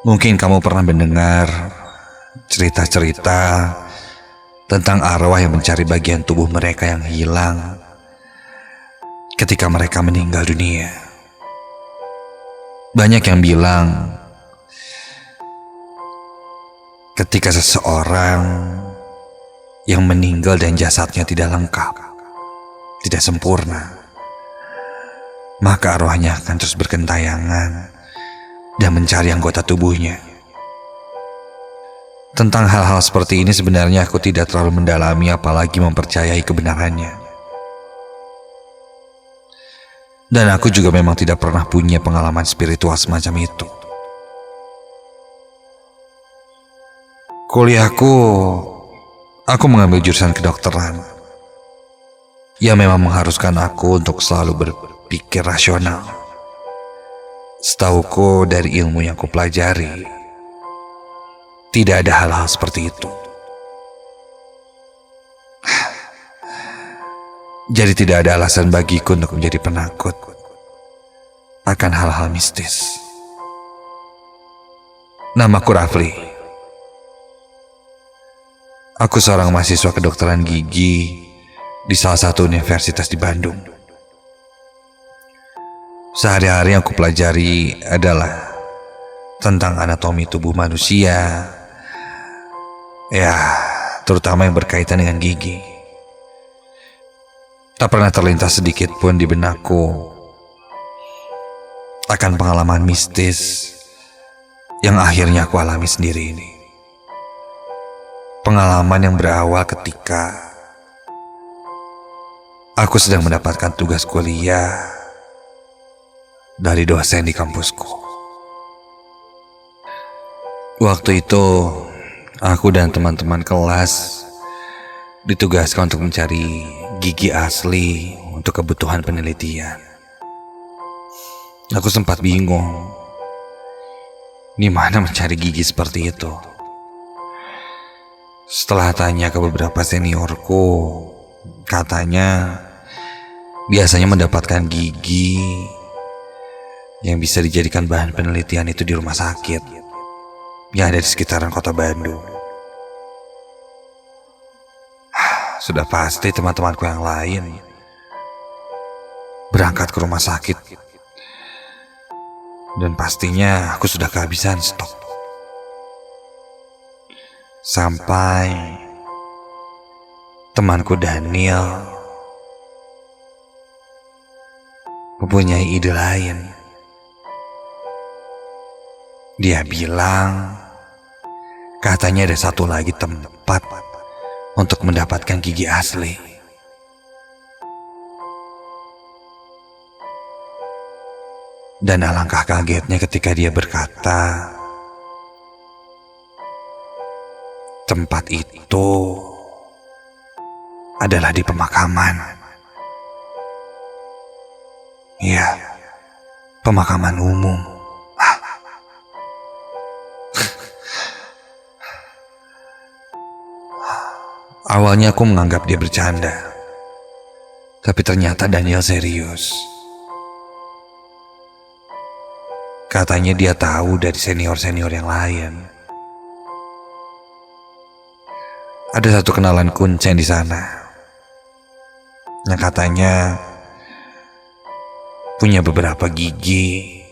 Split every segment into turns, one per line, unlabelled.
Mungkin kamu pernah mendengar cerita-cerita tentang arwah yang mencari bagian tubuh mereka yang hilang ketika mereka meninggal dunia. Banyak yang bilang ketika seseorang yang meninggal dan jasadnya tidak lengkap, tidak sempurna, maka arwahnya akan terus bergentayangan dan mencari anggota tubuhnya. Tentang hal-hal seperti ini sebenarnya aku tidak terlalu mendalami, apalagi mempercayai kebenarannya. Dan aku juga memang tidak pernah punya pengalaman spiritual semacam itu. Kuliahku, aku mengambil jurusan kedokteran yang memang mengharuskan aku untuk selalu berpikir rasional. Setauku dari ilmu yang kupelajari, tidak ada hal-hal seperti itu. Jadi tidak ada alasan bagiku untuk menjadi penakut akan hal-hal mistis. Namaku Rafli. Aku seorang mahasiswa kedokteran gigi di salah satu universitas di Bandung. Sehari-hari yang kupelajari adalah tentang anatomi tubuh manusia, ya, terutama yang berkaitan dengan gigi. Tak pernah terlintas sedikit pun di benakku akan pengalaman mistis yang akhirnya aku alami sendiri ini. Pengalaman yang berawal ketika aku sedang mendapatkan tugas kuliah dari dosen di kampusku. Waktu itu aku dan teman-teman kelas ditugaskan untuk mencari gigi asli untuk kebutuhan penelitian. Aku sempat bingung di mana mencari gigi seperti itu. Setelah tanya ke beberapa seniorku, katanya biasanya mendapatkan gigi yang bisa dijadikan bahan penelitian itu di rumah sakit yang ada di sekitaran kota Bandung. Sudah pasti teman-temanku yang lain berangkat ke rumah sakit, dan pastinya aku sudah kehabisan stok. Sampai temanku Daniel mempunyai ide lain. Dia bilang katanya ada satu lagi tempat untuk mendapatkan gigi asli. Dan alangkah kagetnya ketika dia berkata, tempat itu adalah di pemakaman. Ya, pemakaman umum. Awalnya aku menganggap dia bercanda, tapi ternyata Daniel serius. Katanya dia tahu dari senior-senior yang lain. Ada satu kenalan kuncen di sana yang katanya punya beberapa gigi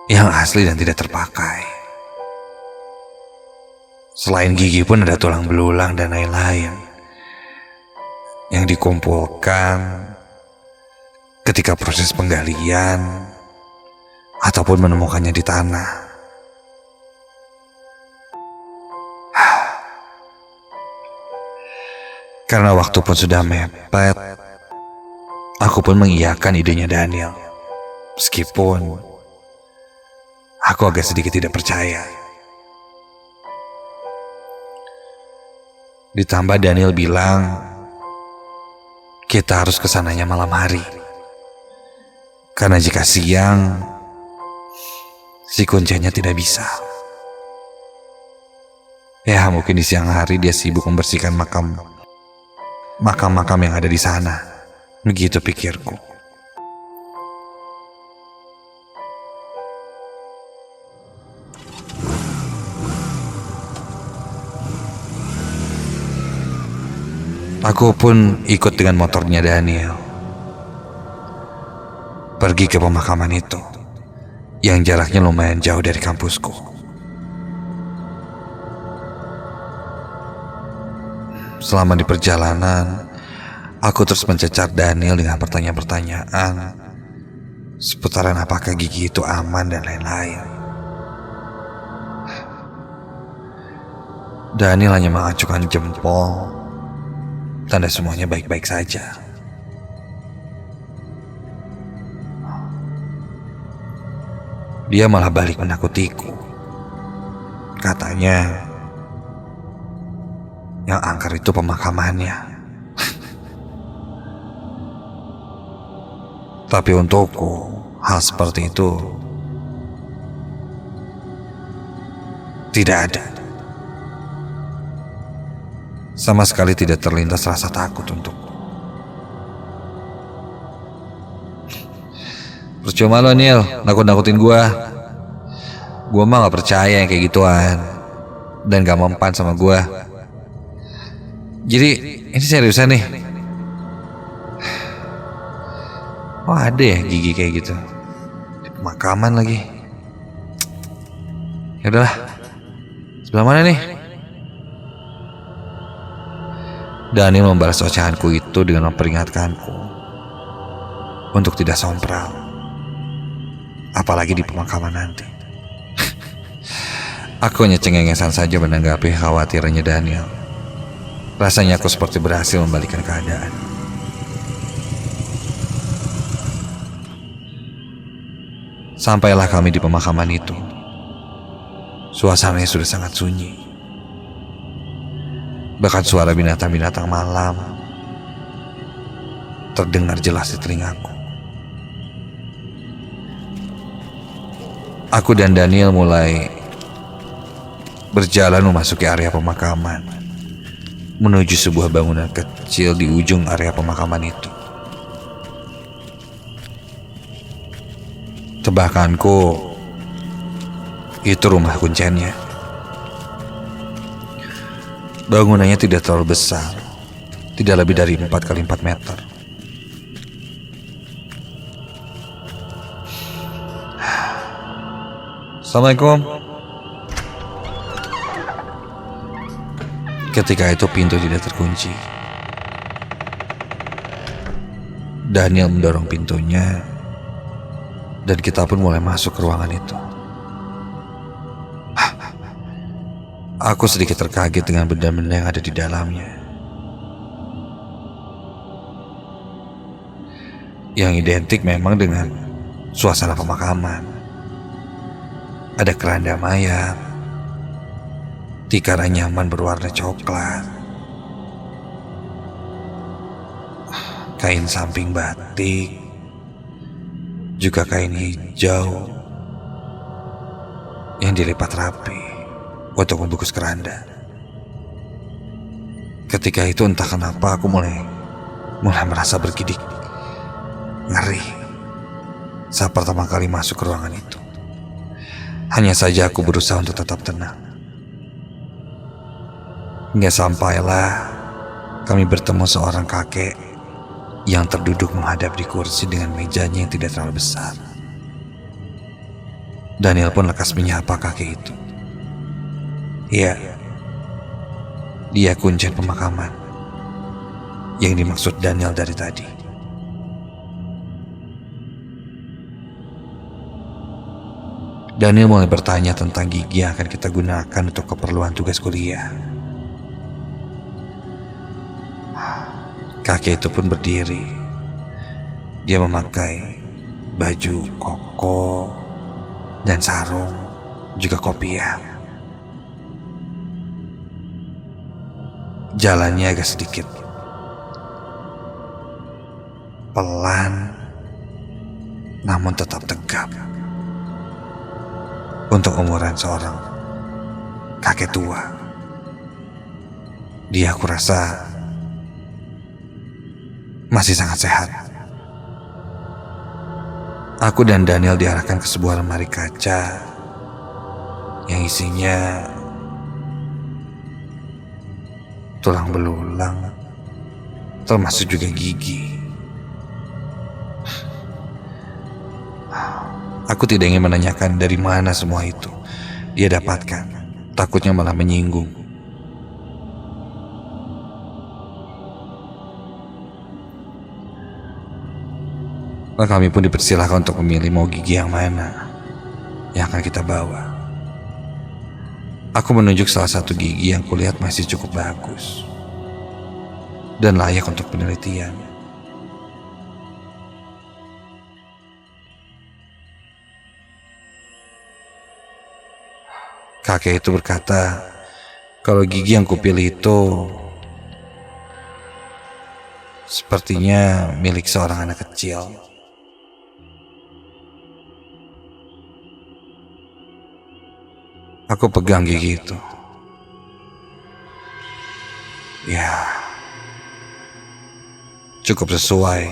yang asli dan tidak terpakai. Selain gigi pun ada tulang belulang dan lain-lain yang dikumpulkan ketika proses penggalian ataupun menemukannya di tanah. Karena waktu pun sudah mepet, aku pun mengiyakan idenya Daniel, meskipun aku agak sedikit tidak percaya. Ditambah Daniel bilang kita harus kesananya malam hari, karena jika siang si kuncinya tidak bisa. Ya, mungkin di siang hari dia sibuk membersihkan makam-makam yang ada di sana. Begitu pikirku. Aku pun ikut dengan motornya Daniel pergi ke pemakaman itu yang jaraknya lumayan jauh dari kampusku. Selama di perjalanan, aku terus mencecar Daniel dengan pertanyaan-pertanyaan seputaran apakah gigi itu aman dan lain-lain. Daniel hanya mengacungkan jempol, tanda semuanya baik-baik saja. Dia malah balik menakutiku. Katanya yang angker itu pemakamannya. Tapi untukku, hal seperti itu tidak ada. Sama sekali tidak terlintas rasa takut untukku. Percuma lo Neil, nakut-nakutin gua mah gak percaya yang kayak gituan, dan gak mempan sama gua. Jadi ini seriusan nih. Oh ada ya gigi kayak gitu di pemakaman lagi. Ya udahlah, sebelah mana nih? Daniel membalas ocehanku itu dengan memperingatkanku untuk tidak sompral, apalagi di pemakaman nanti. Aku hanya cengengesan saja menanggapi khawatirannya Daniel. Rasanya aku seperti berhasil membalikkan keadaan. Sampailah kami di pemakaman itu. Suasananya sudah sangat sunyi. Bahkan suara binatang-binatang malam terdengar jelas di telingaku. Aku dan Daniel mulai berjalan memasuki area pemakaman, menuju sebuah bangunan kecil di ujung area pemakaman itu. Tebakanku, itu rumah kuncennya. Bangunannya tidak terlalu besar, tidak lebih dari 4x4 meter. Assalamualaikum. Ketika itu pintu tidak terkunci. Daniel mendorong pintunya, dan kita pun mulai masuk ke ruangan itu. Aku sedikit terkaget dengan benda-benda yang ada di dalamnya, yang identik memang dengan suasana pemakaman. Ada keranda mayat, tikar nyaman berwarna coklat, kain samping batik, juga kain hijau yang dilipat rapi untuk membungkus keranda. Ketika itu entah kenapa aku mulai merasa bergidik, ngeri saat pertama kali masuk ke ruangan itu. Hanya saja aku berusaha untuk tetap tenang. Hingga sampailah kami bertemu seorang kakek yang terduduk menghadap di kursi dengan mejanya yang tidak terlalu besar. Daniel pun lekas menyapa kakek itu. Iya, dia kuncen pemakaman yang dimaksud Daniel dari tadi. Daniel mulai bertanya tentang gigi yang akan kita gunakan untuk keperluan tugas kuliah. Kakek itu pun berdiri. Dia memakai baju koko dan sarung, juga kopiah. Jalannya agak sedikit pelan, namun tetap tegap. Untuk umuran seorang kakek tua, dia aku rasa masih sangat sehat. Aku dan Daniel diarahkan ke sebuah lemari kaca yang isinya tulang belulang termasuk juga gigi. Aku tidak ingin menanyakan dari mana semua itu dia dapatkan, takutnya malah menyinggung. Maka kami pun dipersilahkan untuk memilih mau gigi yang mana yang akan kita bawa. Aku menunjuk salah satu gigi yang kulihat masih cukup bagus dan layak untuk penelitian. Kakek itu berkata kalau gigi yang kupilih itu sepertinya milik seorang anak kecil. Aku pegang gigi itu. Ya, cukup sesuai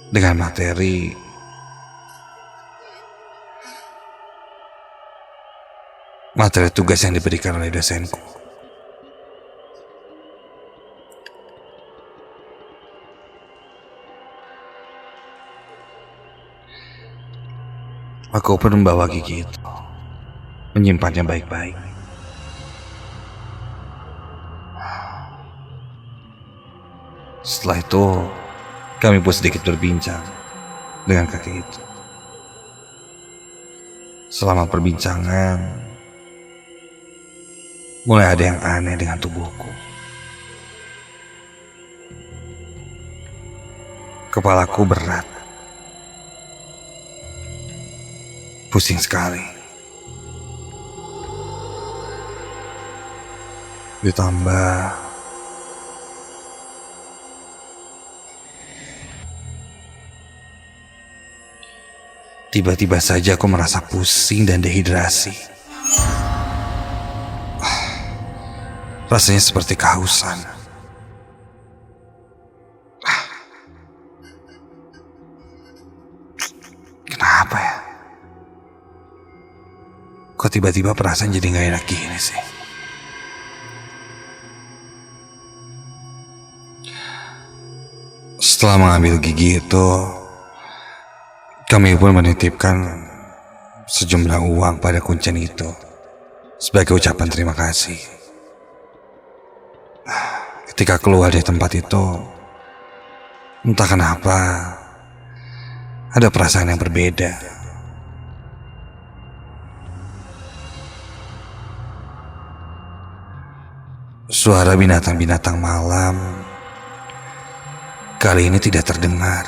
dengan materi tugas yang diberikan oleh dosenku. Aku pun membawa gigi itu, menyimpannya baik-baik. Setelah itu, kami pun sedikit berbincang dengan kakek itu. Selama perbincangan, mulai ada yang aneh dengan tubuhku. Kepalaku berat, pusing sekali. Ditambah tiba-tiba saja aku merasa pusing dan dehidrasi. Rasanya seperti kehausan. Kenapa ya? Kok tiba-tiba perasaan jadi gak enak gini sih? Setelah mengambil gigi itu, kami pun menitipkan sejumlah uang pada kuncen itu sebagai ucapan terima kasih. Ketika keluar dari tempat itu, entah kenapa ada perasaan yang berbeda. Suara binatang-binatang malam kali ini tidak terdengar.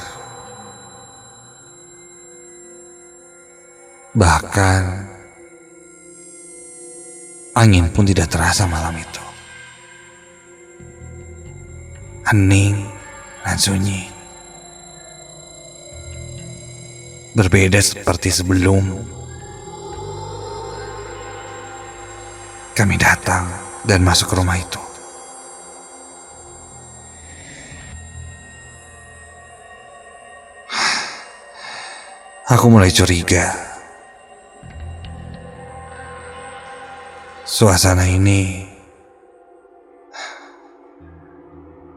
Bahkan angin pun tidak terasa malam itu. Hening dan sunyi. Berbeda seperti sebelum kami datang dan masuk ke rumah itu. Aku mulai curiga. Suasana ini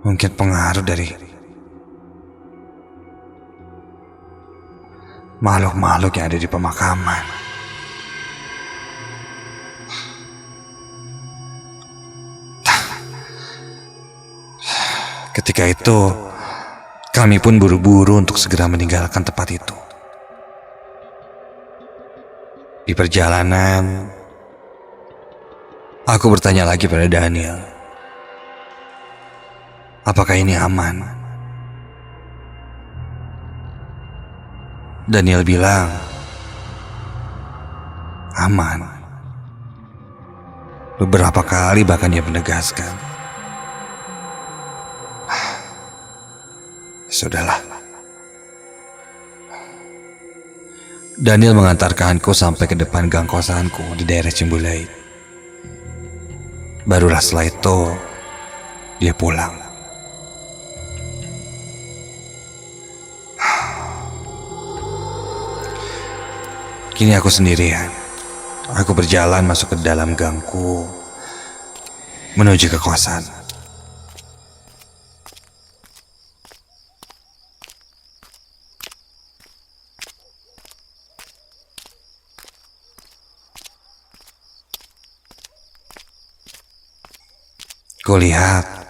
mungkin pengaruh dari makhluk-makhluk yang ada di pemakaman. Ketika itu, kami pun buru-buru untuk segera meninggalkan tempat itu. Di perjalanan, aku bertanya lagi pada Daniel, apakah ini aman? Daniel bilang, aman. Beberapa kali bahkan dia menegaskan, sudahlah. Daniel mengantarkanku sampai ke depan gang kosanku di daerah Cimbulait. Barulah setelah itu dia pulang. Kini aku sendirian. Aku berjalan masuk ke dalam gangku menuju ke kosan. Kulihat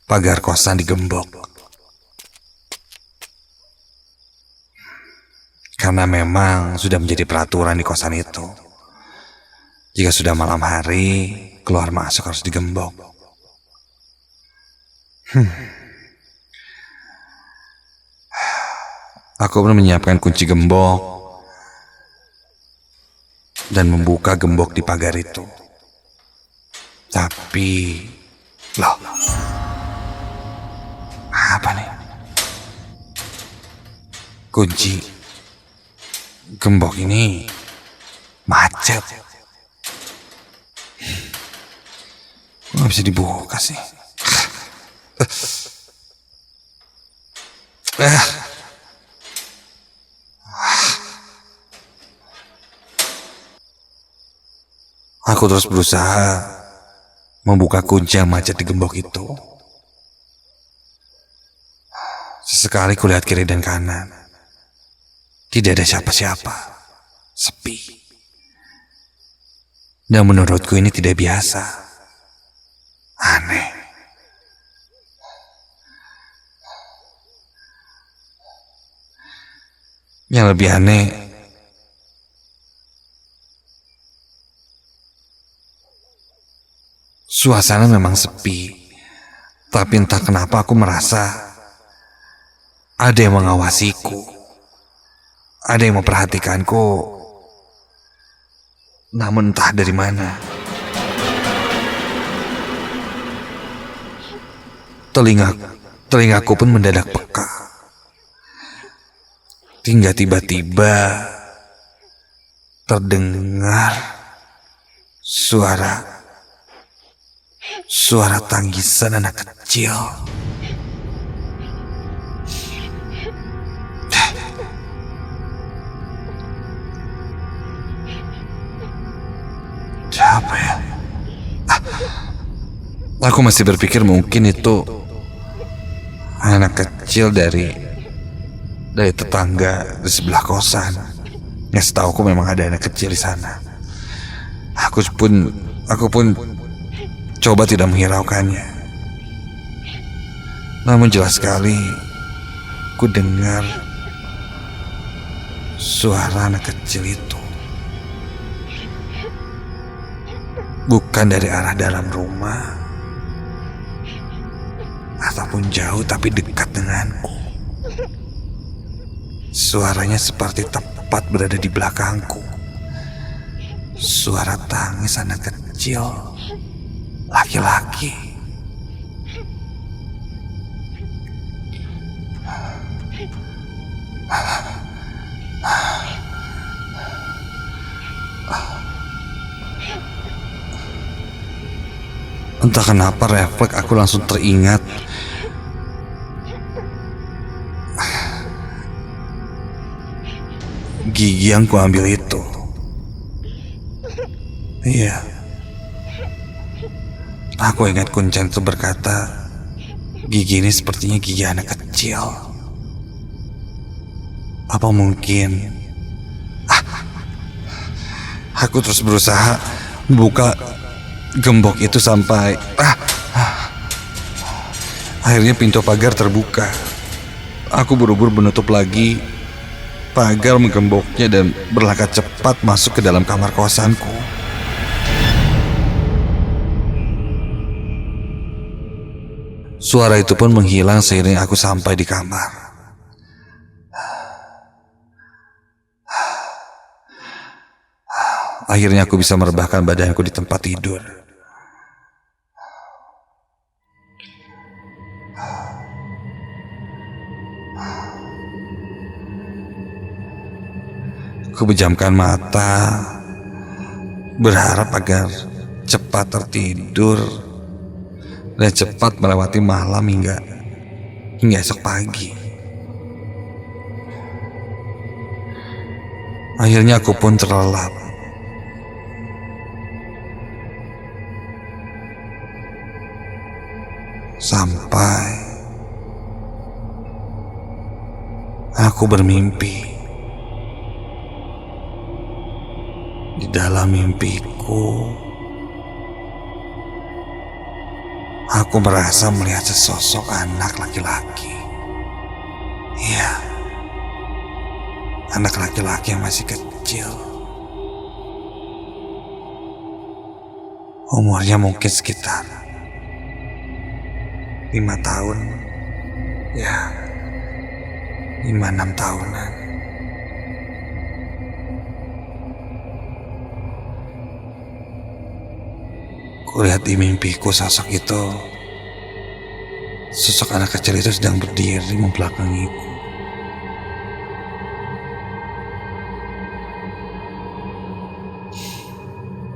pagar kosan digembok. Karena memang sudah menjadi peraturan di kosan itu. Jika sudah malam hari, keluar masuk harus digembok. Aku pun menyiapkan kunci gembok dan membuka gembok di pagar itu. Tapi, loh, apa nih? Kunci gembok ini macet. Kok gak bisa dibuka sih? Aku terus berusaha membuka kunci yang macet di gembok itu. Sesekali kulihat kiri dan kanan. Tidak ada siapa-siapa. Sepi. Dan menurutku ini tidak biasa. Aneh. Yang lebih aneh, suasana memang sepi, tapi entah kenapa aku merasa ada yang mengawasiku, ada yang memperhatikanku, namun entah dari mana. Telingaku pun mendadak peka. Hingga tiba-tiba terdengar suara tangisan anak kecil. Siapa ya? Aku masih berpikir mungkin itu anak kecil dari tetangga di sebelah kosan. Yang setahuku memang ada anak kecil di sana. Aku pun coba tidak menghiraukannya. Namun jelas sekali ku dengar suara anak kecil itu. Bukan dari arah dalam rumah ataupun jauh, tapi dekat denganku. Suaranya seperti tepat berada di belakangku. Suara tangis anak kecil laki-laki. Entah kenapa refleks aku langsung teringat gigi yang kuambil itu. Iya. Aku ingat Kuncen itu berkata, gigi ini sepertinya gigi anak kecil. Apa mungkin? Aku terus berusaha membuka gembok itu sampai akhirnya pintu pagar terbuka. Aku buru-buru menutup lagi pagar, menggemboknya dan berlangkah cepat masuk ke dalam kamar kosanku. Suara itu pun menghilang seiring aku sampai di kamar. Akhirnya aku bisa merebahkan badanku di tempat tidur. Aku pejamkan mata, berharap agar cepat tertidur dan cepat melewati malam hingga esok pagi. Akhirnya aku pun terlelap. Sampai aku bermimpi. Di dalam mimpiku, aku merasa melihat sesosok anak laki-laki. Iya, anak laki-laki yang masih kecil. Umurnya mungkin sekitar 5 tahun. Ya, 5-6 tahunan. Kulihat di mimpiku sosok anak kecil itu sedang berdiri membelakangiku.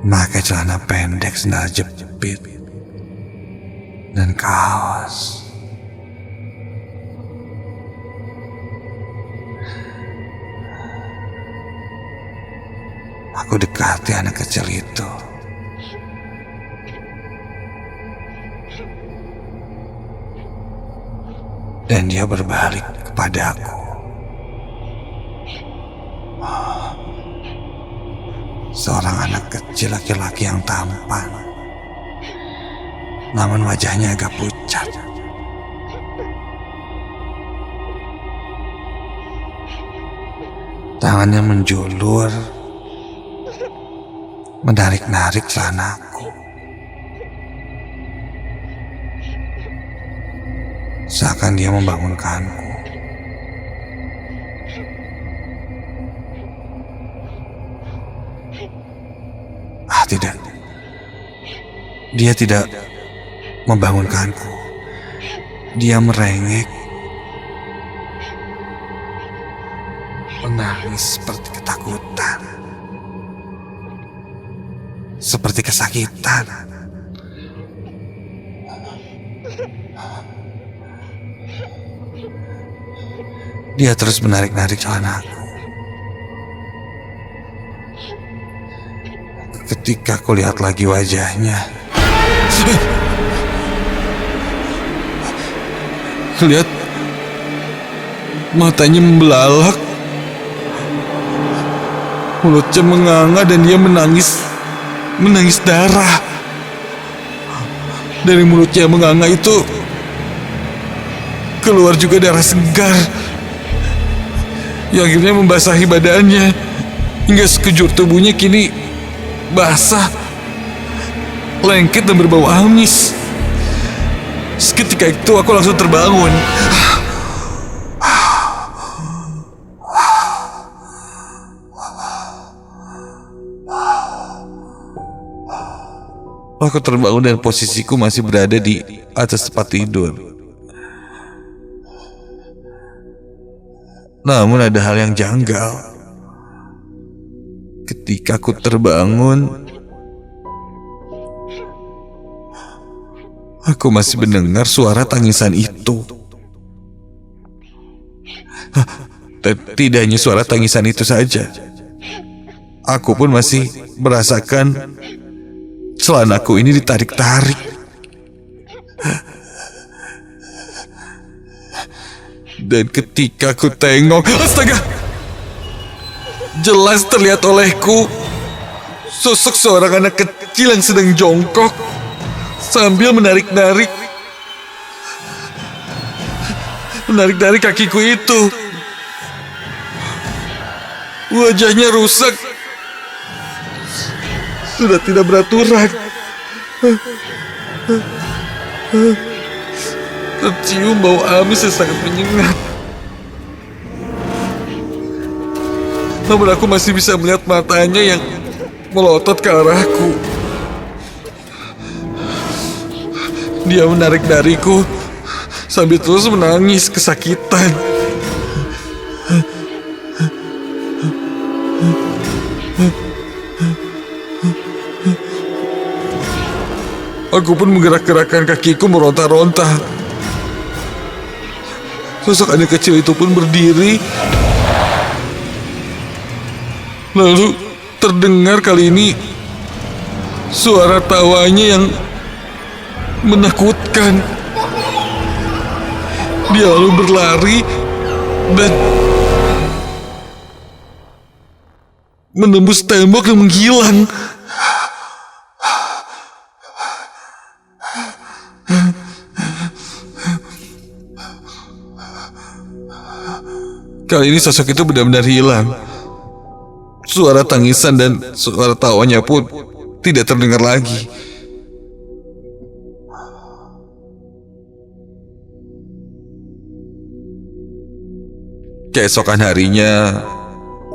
Memakai celana pendek, sendal jepit, dan kaos. Aku dekati anak kecil itu. Dan dia berbalik kepadaku. Seorang anak kecil laki-laki yang tampan, namun wajahnya agak pucat. Tangannya menjulur, menarik-narik celanaku. Seakan dia membangunkanku. Tidak. Dia tidak membangunkanku. Dia merengek, menangis seperti ketakutan, seperti kesakitan. Dia terus menarik-narik celanaku. Ketika aku lihat lagi wajahnya, lihat matanya membelalak, mulutnya menganga, dan dia menangis darah. Dari mulutnya yang menganga itu keluar juga darah segar yang akhirnya membasahi badannya hingga sekujur tubuhnya kini basah, lengket, dan berbau amis. Seketika itu aku langsung terbangun. Aku terbangun dan posisiku masih berada di atas tempat tidur. Namun ada hal yang janggal. Ketika aku terbangun, aku masih mendengar suara tangisan itu. Dan tidak hanya suara tangisan itu saja, aku pun masih merasakan celanaku ini ditarik-tarik. Dan ketika aku tengok, astaga! Jelas terlihat olehku sosok seorang anak kecil yang sedang jongkok sambil menarik-narik kakiku itu. Wajahnya rusak, sudah tidak beraturan. Tercium bau amis yang sangat menyengat. Namun aku masih bisa melihat matanya yang melotot ke arahku. Dia menarik dariku sambil terus menangis kesakitan. Aku pun menggerak-gerakkan kakiku meronta-ronta. Sosok anak kecil itu pun berdiri. Lalu terdengar kali ini suara tawanya yang menakutkan. Dia lalu berlari dan menembus tembok dan menghilang.
Kali ini sosok itu benar-benar hilang. Suara tangisan dan suara tawanya pun tidak terdengar lagi. Keesokan harinya,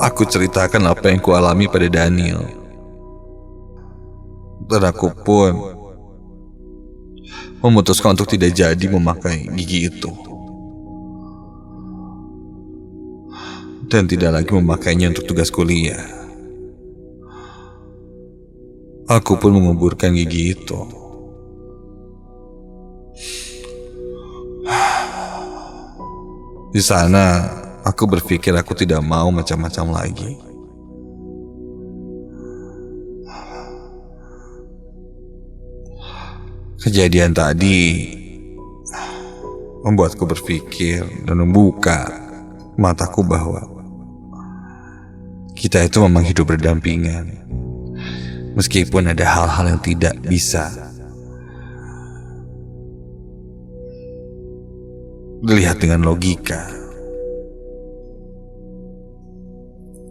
aku ceritakan apa yang kualami pada Daniel. Dan aku pun memutuskan untuk tidak jadi memakai gigi itu. Dan tidak lagi memakainya untuk tugas kuliah. Aku pun menguburkan gigi itu. Di sana, aku berpikir aku tidak mau macam-macam lagi. Kejadian tadi membuatku berpikir dan membuka mataku bahwa kita itu memang hidup berdampingan. Meskipun ada hal-hal yang tidak bisa dilihat dengan logika.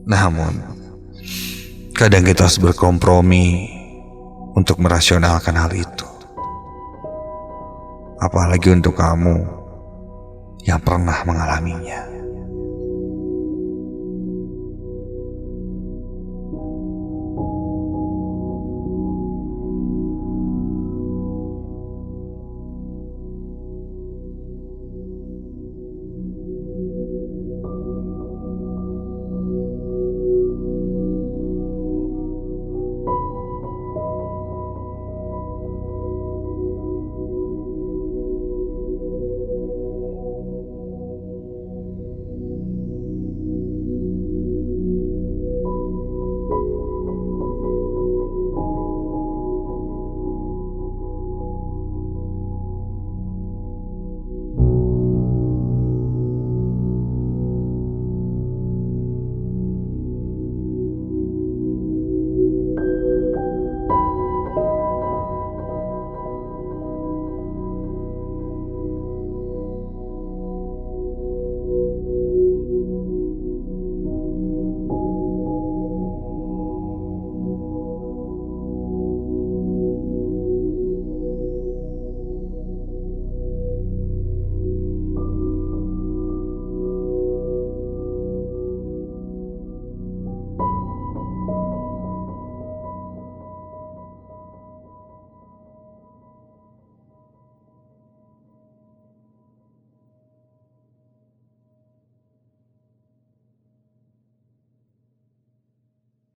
Namun, kadang kita harus berkompromi untuk merasionalkan hal itu. Apalagi untuk kamu yang pernah mengalaminya.